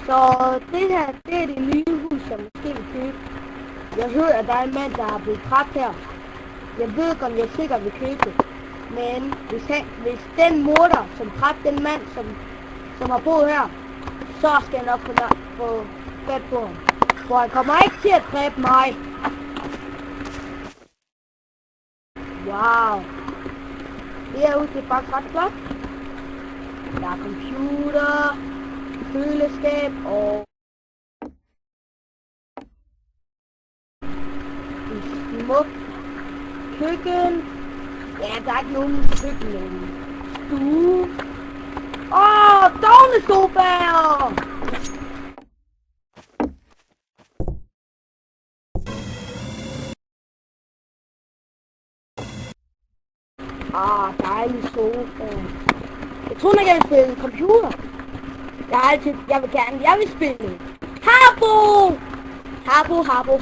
Så det her, det er det nye hus, jeg måske vil købe. Jeg hører, at der er en mand, der er blevet dræbt her. Jeg ved ikke, om jeg sikkert vil købe det. Men hvis den morder, som dræbte den mand, som har boet her, så skal jeg nok få fat på ham. For han kommer ikke til at dræbe mig. Wow. Det herude, det er faktisk ret flot. Der er computer, køleskab og en smuk køkken. Ja, der er ikke nogen køkken eller stue. Dognesofaer! Dejlig sofa. Jeg tror, man kan spille en computer. Jeg vil spille. Habbo! Habbo.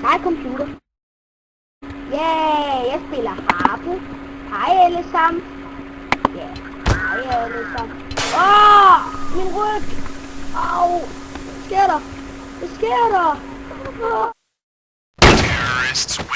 Hej, computer. Jeg spiller Habbo. Hej alle sammen. Hej alle sammen. Min ryg! Au! Hvad sker der? Terrorists